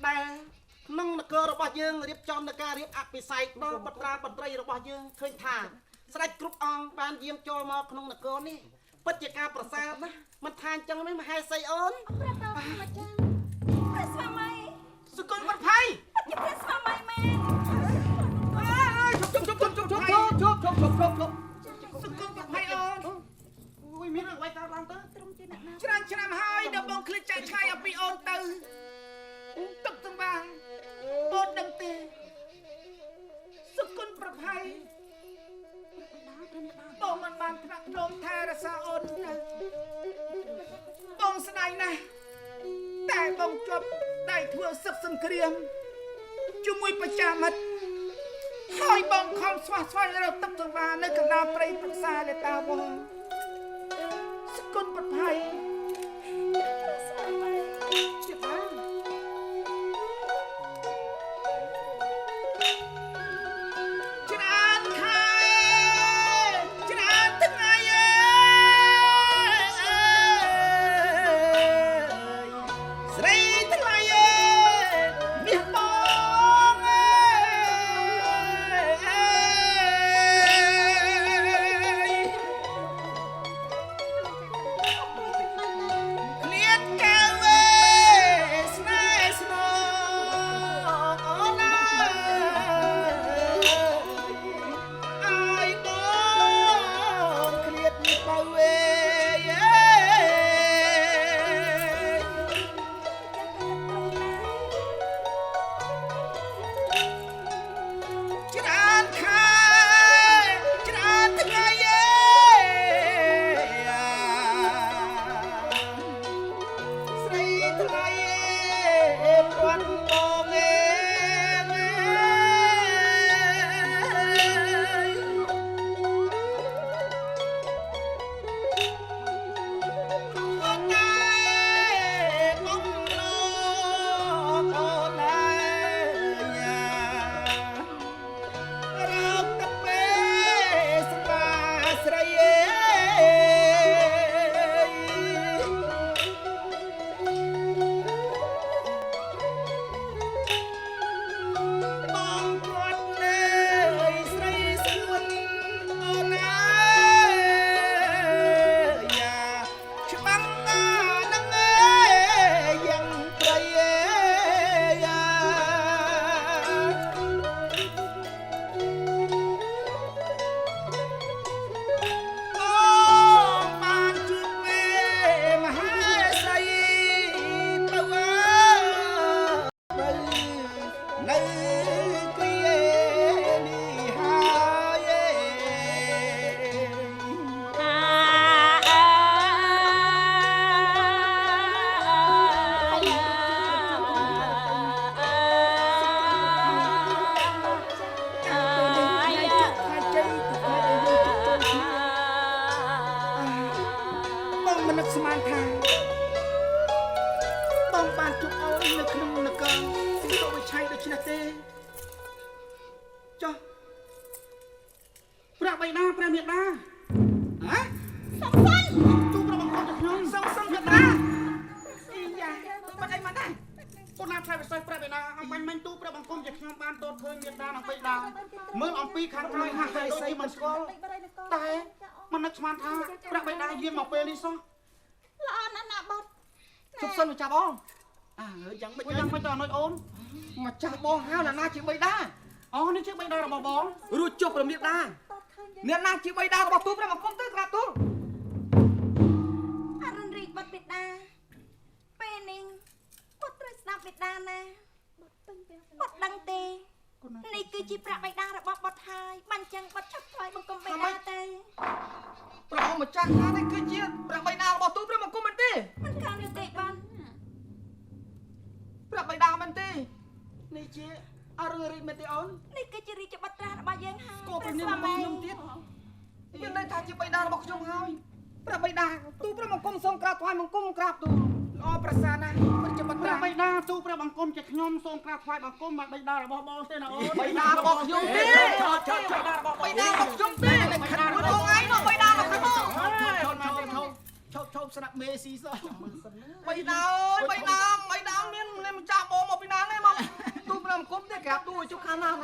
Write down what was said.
ដែលក្នុងនគររបស់យើងរៀបចំនៅការរៀបអភិសេកដល់បត្រាបត្រីរបស់យើងឃើញថាស្ដេចគ្រប់អង្គបានយាមចូលមកក្នុងនគរនេះពិតជាការប្រសើរណាស់មិនថាអញ្ចឹងទេមហេសីអូនព្រះតោះម្ចាស់ព្រះស្វាមីសុគន្ធវត្តភ័យជាព្រះស្វាមីមែនជប់សុគន្ធវត្តភ័យអូនអូយមានអ្វីកើតឡើងទៅត្រង់ជាអ្នកណាច្រើនឆ្នាំហើយដល់បងឃ្លិចចាក់ឆ្ងាយអំពីអូនទៅទឹកទាំងបានអូនដឹងទេសុគន្ធប្រភ័យបងមិនបានថ្នាក់ក្នុងថែរក្សាអូនណាបងស្ដាយណាស់តែបងជាប់ដៃធ្វើសឹកសង្គ្រាមជាមួយប្រជាមិត្តហើយបងខំស្វះស្វែងរកទឹកទាំងបាននៅកណ្ដាលព្រៃព្រឹក្សាលេតាវងសុគន្ធប្រភ័យជាបានច្រើនខែច្រើនថ្ងៃស្រីថ្លៃមាសបងគ្លៀតកែវស្នេហ៍ស្នងអូនណាអាយបងគ្លៀតបើច្រើនខែច្រើនថ្ងៃស្រីថ្លៃពាន់បងអូនណាបងឡងអូនណារកតពេស្បាស្រីបងគាត់នៅស្រីស្ងួនអូនណាច្បាំងណានឹងយ៉ាងព្រៃបងបានជួបមេមហាសីទៅនៅគ្រានេះហើយបងមិននឹកស្មានថាបងបានជួបអូននៅក្នុងនគរសិទ្ធិវិឆ័យដូច្នេះទេចុះព្រះបិតាព្រះមេដាហ៎សំសិនទូព្រះបង្គំទៅខ្ញុំសឹងមេដាអីយ៉ាបាត់អីមកដែរពុណាផ្លែវិស័យព្រះបិតាអំបញ្ញមិញទូព្រះបង្គំជាខ្ញុំបានទតឃើញមេដានិងបិតាមើលអំពីខាងក្រោយហាក់ដូចជាមិនស្គាល់តែមិននឹកស្មានថាព្រះបិតាយាមមកពេលនេះសោះល្អណាស់ណាបុតជប់សិនមកចាប់អូនយ៉ាងមិនយ៉ាងមិនទៅអនុជអូនមកចាស់បងហៅអ្នកណាជាបិតាអូនេះជាបិតារបស់បងរួចជប់រមៀតដាអ្នកណាជាបិតារបស់ទូព្រះបង្គំទៅក្រាបទូលអរុនរីកបុតបិតាពេលនេះបុតត្រូវស្ដាប់បិតាណាបុតដឹងទេនេះគឺជាប្រាក់បិតារបស់បុតហើយបានចឹងបុតឆាប់ថ្លៃបង្គំបិតាទេព្រះអង្គម្ចាស់ថានេះគឺជាព្រះបិតារបស់ទូព្រះបង្គំមែនទេមិនក្រៅនេះទេបានព្រះបិតាមែនទេនេះជាអរុរីមែនទេអូននេះគឺជារាជបុត្រារបស់យើងហើយស្គាល់ព្រះនាមរបស់ខ្ញុំទៀតមានន័យថាជាបិតារបស់ខ្ញុំហើយព្រះបិតាទូព្រះបង្គំសូមក្រាបថ្វាយបង្គំក្រាបទូលល្អប្រសើរណាស់មិនជាបិតាព្រះបិតាទូព្រះបង្គំជាខ្ញុំសូមក្រាបថ្វាយបង្គំមកបិតារបស់បងទេណាអូនបិតារបស់ខ្ញុំទេឆោតបិតារបស់ខ្ញុំទេខិតមួយបងឯងមកបិតារបស់ខ្ញុំឈប់ស្នាក់មេស៊ីសោះបិតាអើយបិតាមានម្ចាស់បងមកពីណានេះ ជុំទេក្រាបទូឲ្យជុំខាងណា